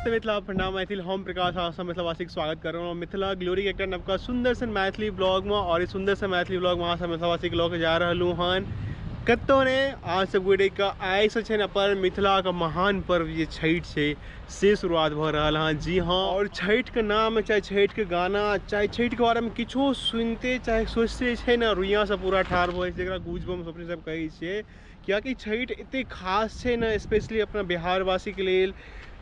नमस्ते मिथिला प्रणाम मैथिल हम प्रकाश आशा मिथिलावासी के स्वागत कर रहा हूँ मिथिला ग्लोरी के नवका सुंदर सन मैथिली ब्लॉग में और सुंदर सा मैथिली ब्लॉग वहाँ से मिथिलावासी के लऽ जा रहलूँ हन कतो ने आज सब गोटे का आइ से छै अपन मिथिला का महान पर्व ये छठ से शुरुआत भ रहा हाँ जी हाँ। और छठ के नाम चाहे छठ के गाना चाहे छठ के बारे में किछो सुनते चाहे सोचते छै ना रुइया से पूरा ठार भ जरा गूजबम अपने सब कहे छिए कियाकि छठ एते खास छै ना स्पेशली अपना बिहारवासी के लेल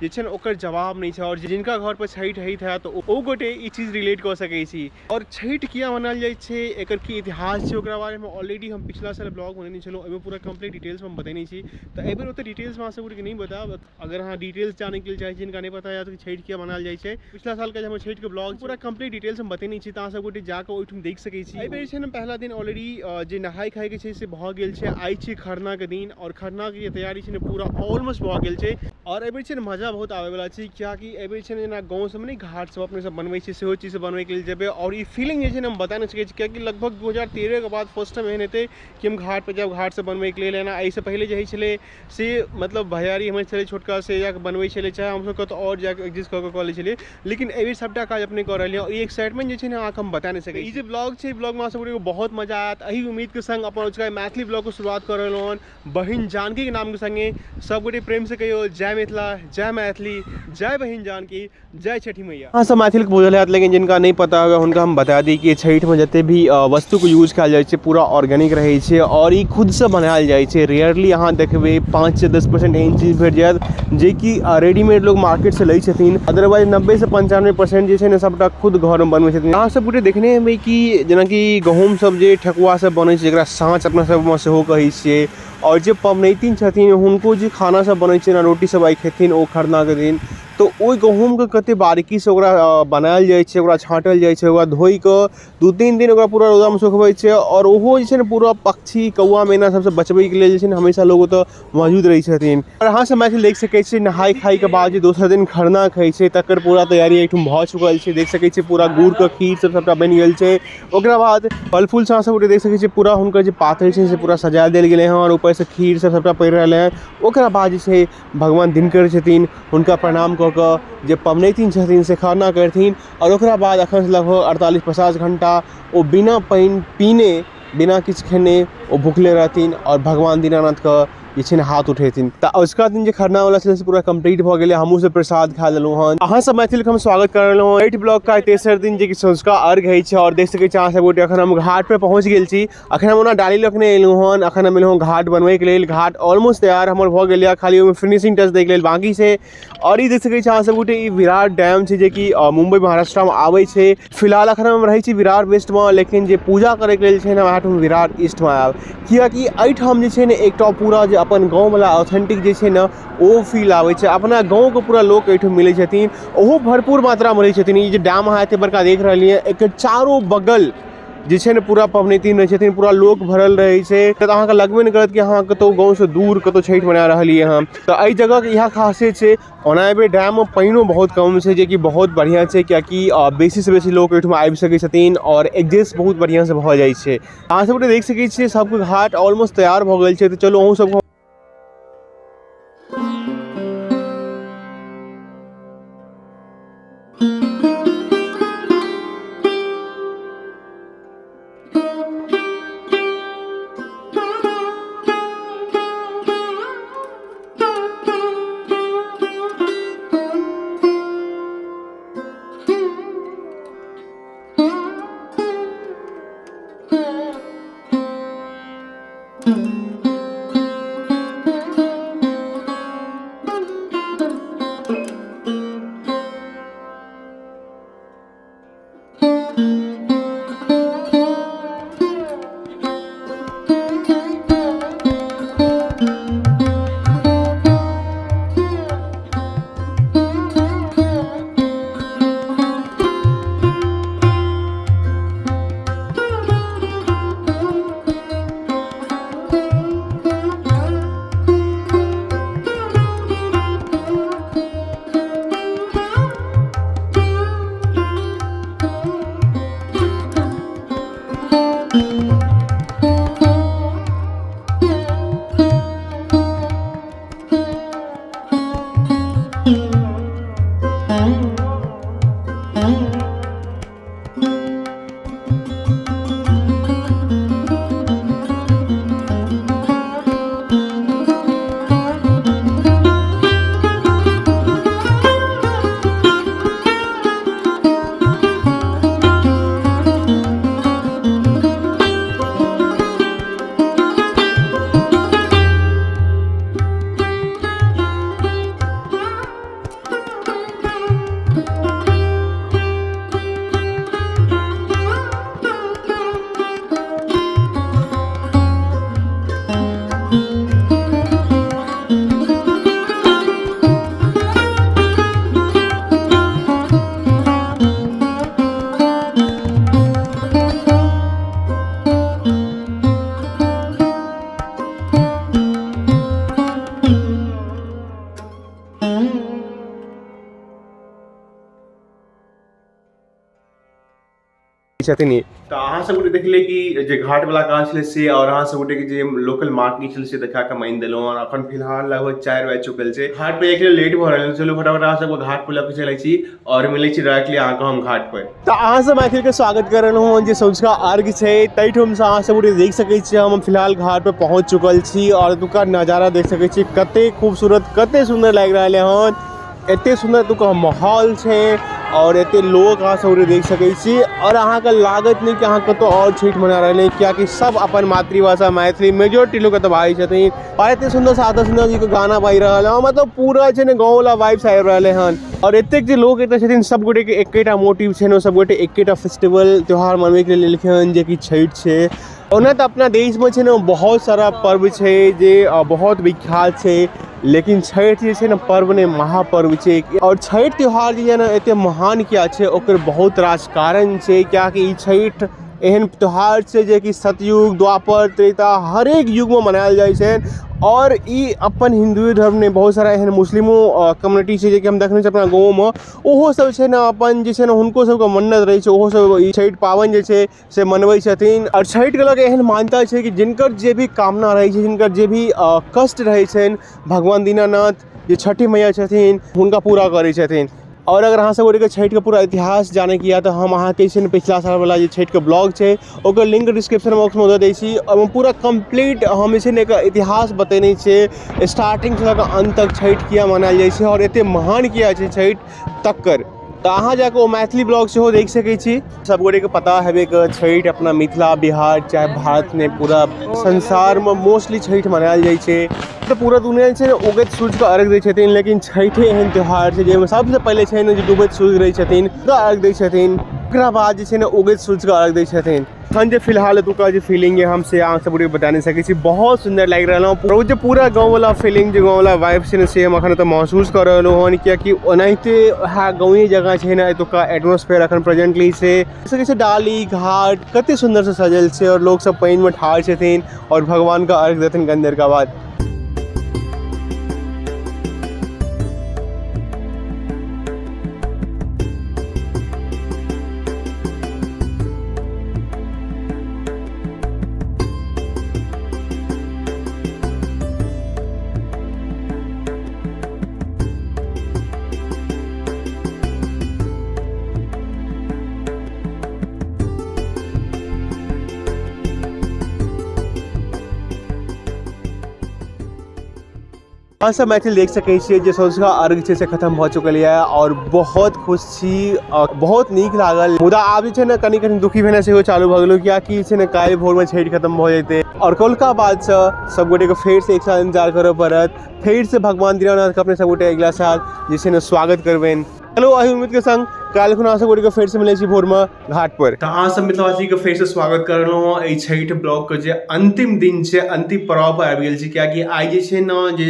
जे छै ओकर जवाब नहीं है। और जिनका घर पर छठ होइत है तो ओ गोटे ई चीज रिलेट कर सकै छी। और छठ किया मनाल जाइ छै एकर की इतिहास छै ओकरा बारे में ऑलरेडी हम पिछला साल ब्लॉग बनेने छलहुँ एहिमे पूरा कंप्लीट डिटेल्स में हम बतेने छी तो एहि बेर ओते डिटेल्स में सब नहीं बताब। अगर अहाँ डिटेल्स जाने के लिए चाहे जिनका नहीं पता है तो छठ किया मनाल जाइ छै पिछला साल का हम छठ के ब्लॉग पूरा कंप्लीट डिटेल्स हम बतेने छी तो अहाँ सब गोटे जाकर ओहिठाम देख सकै छी। एहि बेर छै ने पहला दिन ऑलरेडी जे नहाय खाय के छै से भऽ गेल छै आइ छै खरना के दिन और खरना के तैयारी छै ने पूरा ऑलमोस्ट भऽ गेल छै। और एहि बेर छै ने मजा बहुत आवे वाला छै कियाकि एहि बेर छै ने जेना गाँव सब में घाट सब अपने सब बनबै छै सेहो चीज बनबै के लिए जेबै और ई फीलिंग जे छै ने हम बता नहीं सकै छी कियाकि लगभग 2013 के बाद फर्स्ट टाइम एहन हेतै कि हम घाट पर जब घाट से बनबै के लेल ना एहिसँ पहले जे छलै से मतलब भैयारी हमर छलै छोटका से जाके बनबै छलै चाहे हम सब कतौ और जाके एडजस्ट कऽ कऽ लै छलिए लेकिन एहि बेर सबटा काज अपने कऽ रहलिए और ई एक्साइटमेंट जे छै ने अहाँके हम बता नहीं सकै। ई जे ब्लॉग छै ब्लॉग में सब बहुत मजा आयत एही उम्मीद के संग अपन उसका मैथिली ब्लॉग को शुरुआत कर रहलहुँ हन बहिन जानकी के नाम के संगे सब गोटे प्रेम से कहियो जय मिथिला जय मैथिली जय बहिन जानकी जय छठी मैया। हाँ सब मैथिल के बोझल है लेकिन जिनका नहीं पता होगा उनका हम बता दी कि छठ में जते भी वस्तु को यूज कयल जाइ छै पूरा ऑर्गेनिक रहे छै और ई खुद से बनायल जाइ छै। रेयरली अहाँ देखबै 5 से 10% एहन चीज भेट जायत जे कि रेडीमेड लोग मार्केट से लै छथिन अदरवाइज 90 से 95% जे छै ने सबटा खुद घर में बनबै छथिन। अहाँ सब गोटे देखने हेबै कि जेनाकि गहूम सब जे ठकुआ सब बनै छै जेकरा साँच अपना सब में सेहो कहै छियै और जे पबनैतिन छथिन हुनको जे खाना सब बनै छै ना रोटी सब आइ खेथिन ओ खरना के दिन तो ओहि गहूम के कते बारीकी से ओकरा बनायल जाइ छै ओकरा छाँटल जाइ छै ओकरा धोइ कऽ 2-3 दिन ओकरा पूरा रौदा में सुखबै छै और ओहो जे छै ने पूरा पक्षी कौआ मैना सबसे बचबै के लेल जे छै ने हमेशा लोग ओतऽ मौजूद रहै छथिन। और अहाँ सब मैथिल देख सकै छियै नहाय खाय के बाद जे दोसर दिन खरना खाइ छै तकर पूरा तैयारी एहिठाम भऽ चुकल छै देख सकै छियै पूरा गुड़ के खीर सब सबटा बनि गेल छै। ओकरा बाद फल फूल से अहाँ सब गोटे देख सकै छियै पूरा हुनकर जे पातरि छै से पूरा सजा देल गेलै हँ और ऊपर से खीर सब सबटा पड़ि रहलै हँ। ओकरा बाद जे छै भगवान दिनकर छथिन हुनका प्रणाम कऽ कऽ जे पबनैतिन छथिन से खरना करथिन और ओकरा बाद अखन से लगभग 48-50 घंटा ओ बिना पानि पीने बिना किछु खेने ओ भुखले रहथिन और भगवान दीनानाथ के जे छै ने हाथ उठेथिन। तऽ उसका दिन जे खरना वाला छै से पूरा कंप्लीट भऽ गेलै हमहूँ सब प्रसाद खा लेलहुँ हन। अहाँ सब मैथिल के हम स्वागत कर रहलहुँ छठ ब्लॉग का तेसर दिन जे कि सँझुका अर्घ होइ छै और देख सकै छी अहाँ सब गोटे अखन हम घाट पे पहुँच गेल छी। अखन हम ओना डाली लखने एलहुँ हन अखन हम एलहुँ घाट बनबै के लेल घाट ऑलमोस्ट तैयार हमर भऽ गेल यऽ खाली ओहिमे फिनिशिंग टच दै के लेल बाकी छै। और ई देख सकै छी अहाँ सब गोटे ई विराट डैम छै जे कि मुंबई महाराष्ट्र में आबै छै। फिलहाल अखन हम रहै छी विराट वेस्ट में लेकिन जे पूजा करे के लेल छै ने वएह ठाम विराट ईस्ट में आयब कियाकि एहिठाम जे छै ने एकटा पूरा जे अपन गाँव वाला ऑथेंटिक जे छै ने ओ फील आबै छै अपना गाँव के पूरा लोग एहिठाम मिलै छथिन ओहो भरपूर मात्रा में रहै छथिन। ई जे डैम अहाँ एते बड़का देख रहलियै एकर चारों बगल जे छै ने पूरा पबनैतिन रहै छथिन पूरा लोक भरल रहै छै तऽ अहाँके लगबे नहि करत कि अहाँ कतौ गाँव से दूर कतौ छठि मना रहलियै हँ। तऽ एहि जगह के इएह खासियत छै। ओना एहि बेर डैम में पानिओ बहुत कम छै जे कि बहुत बढ़िया छै कियाकि बेसी से बेसी लोग एहिठाम आबि सकै छथिन और एडजस्ट बहुत बढ़िया से भऽ जाइ छै। अहाँ सब देख सकै छियै सबके घाट ऑलमोस्ट तैयार भऽ गेल छै तऽ चलू अहूँ सब छथिन। तो अहाँ सब देख ले कि जे घाट वाला काज छले से और अहाँ सब के जे लोकल मार्केट छले से देखा के मान देलहुँ और अखन फिलहाल लगभग 4 बज चुकल छै। घाट पे एक लेट भ रहल, चलो फटाफट अहाँ सब घाट पे लग चलै छी और मिलै छी डायरेक्टली अहाँ के हम घाट पर। तो अहाँ सब मैथिल के स्वागत कर रहलहुँ जे सँझुका अर्घ छै तैठुम से अहाँ सब देख सकै छी। हम फिलहाल घाट पे पहुँच चुकल छी और एतुका नजारा देख सकै छी, कते खूबसूरत कते सुंदर लागि रहल हन, एते सुंदर एतुका माहौल छै और एते लोग अहाँ सब देख सकै छी। और अहाँ के लागत नहीं कि अहाँ कतो और छठ मना रहले, कियाकि सब अपन मातृभाषा मैथिली मेजोरिटी लोग तो भाई छथिन और एते सुंदर सादा सुंदर जी के गाना बाजि रहल है, मतलब पूरा छै ने गाँव वाला वाइब्स आबि रहले हन। और एतेक जे लोग एते छथिन सब गोटे के एकेटा मोटिव छै, सब गोटे एकेटा फेस्टिवल त्योहार मनबे के लेल लेलखिन जे कि छठ छै। ओना तो अपना देश में छै ने बहुत सारा पर्व छै जे बहुत विख्यात छै, लेकिन छठ जे छै ने पर्व ने महापर्व छै। और छठ त्यौहार जे ना एते महान किया छै ओकर बहुत रास कारण छै, क्या कि ई छठ एहन त्यौहार छै जे कि सतयुग द्वापर त्रेता हर एक युग में मनायल जाइ छै। और ई अपन हिंदू धर्म ने बहुत सारा एहन मुस्लिमो कम्युनिटी छै जे कि हम देखने छी अपना गाँव में, ओहो सब छै ना अपन जे छै ना हुनको सबके मन्नत रहे छै, ओहो सब ई छठ पावन जे छै से मनबै छथिन। और छठ के लग एहन मान्यता छै कि जिनकर जे भी कामना रहे छै, जिनकर जे भी कष्ट रहे छनि, भगवान दीनानाथ जे छठी मैया छथिन हुनका पूरा करै छथिन। और अगर अहाँ सब छठ के पूरा इतिहास जाने किया तो हम अहाँ के पिछला साल वाला जो छठ के ब्लॉग है ओकर लिंक डिस्क्रिप्शन बॉक्स में दे दै छी और पूरा कंप्लीट हम एक इतिहास बतेने छे स्टार्टिंग से लेकर अंत तक छठ किया मनायल जाइ छै और एते महान किया छै छठ तक्कर। तो अहाँ जाके वो मैथिली ब्लॉग से देख सकै छी। सब गोटे के पता है कि छठ अपना मिथिला बिहार चाहे भारत में पूरा संसार में मोस्टली छठ मनायल जाइ छै। तो पूरा दुनिया से उगत सूर्य का अर्घ दै छथिन, लेकिन छठे एहन त्यौहार छै जेमे सबसे पहले छै ने जे डूबैत सूर्य रहै छथिन ओकरा अर्घ दै छथिन, ओकरा बाद जे छै ने उगत सूर्य का अर्घ दै छथिन। हम जो फिलहाल एतुका जो फीलिंग है हमसे अहाँ सब बता नहीं सकै छी, बहुत सुंदर लग रहा है। जो पूरा गाँव वाला फीलिंग जो गाँव वाला वाइब से से हम अखन तो महसूस कर रहलूँ हन, कियाकि ओनाहिते गाँवी जगह छै ना एतुका एटमोस्फेयर अखन प्रेजेंटली से डाली घाट कते सुंदर से सजल छै और लोग सब पानी में ठाड़ छथिन और भगवान का अर्घ देथिन कनी देर का बाद। हाँ सब मैथिल देख सकै छियै जे सँझुका अर्घ छै से खत्म भऽ चुकल है और बहुत खुश छी और बहुत नीक लागल। मुदा आब जे छै ने कनी दुखी भेनाइ सेहो चालू भऽ गेलौ, कियाकि छै ने काल्हि भोरमे छठि खत्म भऽ जेतै और कौलका बाद से सब गोटे के फेर से एक साल इंतजार करऽ पड़त, फेर से भगवान दीनानाथ के अपने सब गोटे अगला साल जे छै ने स्वागत करबनि। हेलो अही उम्मीद के संग काल्हि खुना सब गोटे के फेर से मिलै छी भोर में घाट पर। तो अहाँ सब मिथिलावासी के फेर से स्वागत कर रहलहुँ हँ। छठि ब्लॉग के जे अंतिम दिन छै, अंतिम पड़ाव पर आबि गेल छी, कियाकि आइ जे छै ने जे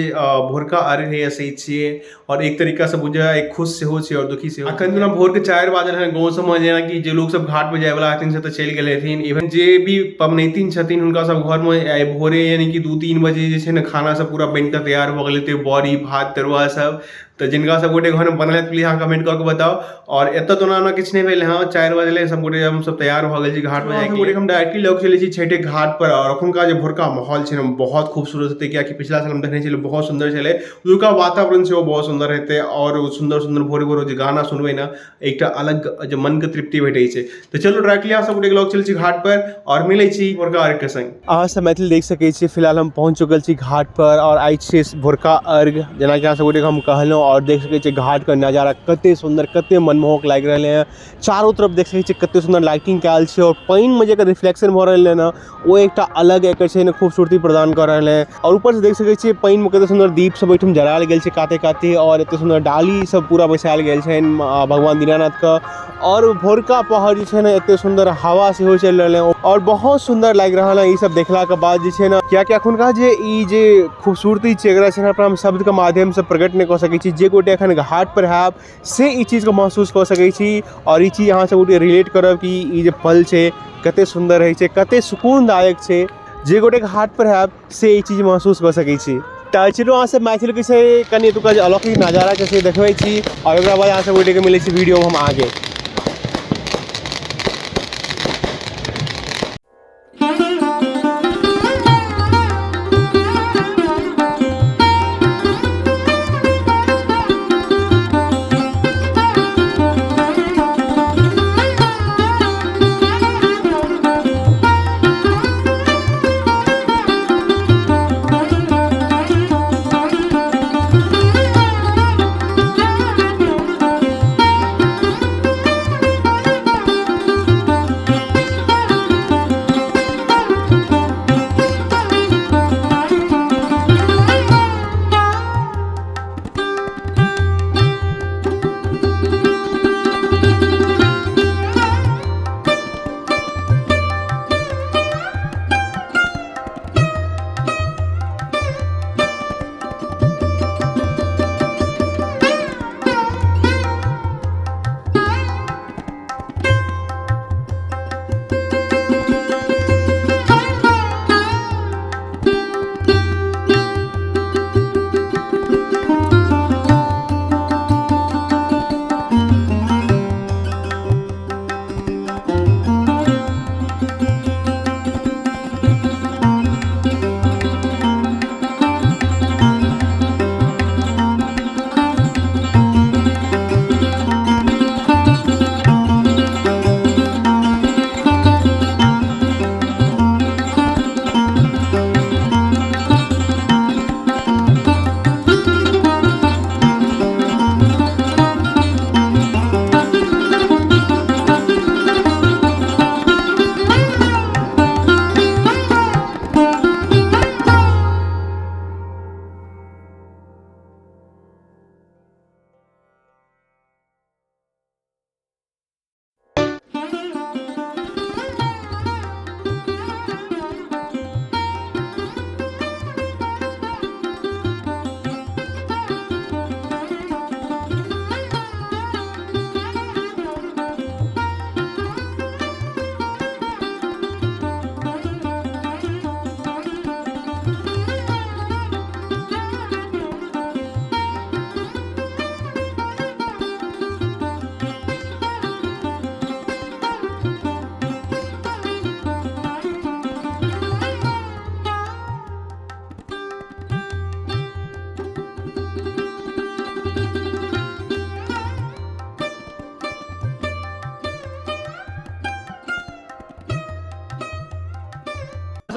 भोरका अर्घ है से छियै और एक तरीका से बुझा एक खुश सेहो छै और दुखी सेहो। अखन जेना भोर के 4 बाजल है गाँव सब में, जेना कि जे लोग सब घाट पर जाय वाला हथिन से तो चलि गेल हेथिन, इवन जे भी पबनैतिन छथिन हुनका सब घर में भोरे यानी कि 2-3 बजे जे छै ने खाना सब पूरा बनि कऽ तैयार भऽ गेल हेतै, बड़ी भात तरुआ सब। तो जिनका सब गोटे घर में बनल है प्लीज कमेंट करके बताओ। और एत तो ना किछ नहीं भेल हाँ 4 बजे सब गोटे हम सब तैयार हो गए घाट पर जाके हम डायरेक्टली लग चले छठे घाट पर। और अखुनका जो भोरका माहौल है बहुत खूबसूरत होते, क्या कि पिछला साल हम देखने छे बहुत सुंदर चले, उनका वातावरण से वो बहुत सुंदर रहते और सुंदर सुंदर भोरे भोर जो गाना सुनबे ना एक अलग जो मन के तृप्ति भेटे छै। तो चलो डायरेक्टली अहाँ सब गोटे लग चल छी घाट पर और मिले छी भोरका अर्घ के संग। अहाँ सब मैथिल देख सकै छी फिलहाल हम पहुंच चुकल छी घाट पर और आई छी भोरका अर्घ, जेना कि अहाँ सब गोटे हम कहलहुँ और देख सकै छी घाट का नजारा कते सुंदर कते मनमोहक लागि रहले हैं। चारों तरफ देख सकै छी कते सुंदर लाइटिंग कैल छै और पानी में जे रिफ्लेक्शन भ रहले है ना वो एक अलग एक खूबसूरती प्रदान कर रहे हैं। और ऊपर से देख सकै छी पानी में कते सुंदर दीप सब एठम जलाल गेल छै काते काते और एते सुंदर डाली सब पूरा बैसायल गेल छै भगवान दीनानाथ का। और भोरका पहर जे छै ना एते सुंदर हवा सेहो चल रहले हैं और बहुत सुंदर लागि रहल है। ई सब देखला के बाद जे छै ना क्या अखुनका जे ई जे खूबसूरती छै एकरा छै ना अपना शब्द के माध्यम से प्रकट नहीं कर सकै छी। जे गोटे एखन घाट पर है से ई चीज को महसूस कर सकै छी और ई चीज अहाँ सब गोटे रिलेट करब कि ई जे पल छै कते सुंदर रहै छै कते सुकूनदायक छै। जे गोटे घाट पर है से ई चीज महसूस कर सकै छी। तो चलो अहाँ सब मैथिल के से कनी एतुका अलौकिक नजारा के से देखबै छी और ओकरा बाद अहाँ सब गोटे के मिलै छी वीडियो हम आगे।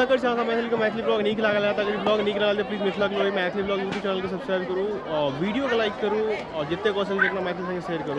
आशा कर मैथिली ब्लॉग नीक लागल है। अगर ब्लॉग नीक लागल तो please Mithila glory Maithili blog YouTube channel को सब्सक्राइब करूँ और वीडियो को लाइक करूँ और जितने क्वेश्चन देखना मैथिली संगे शेयर करूँ।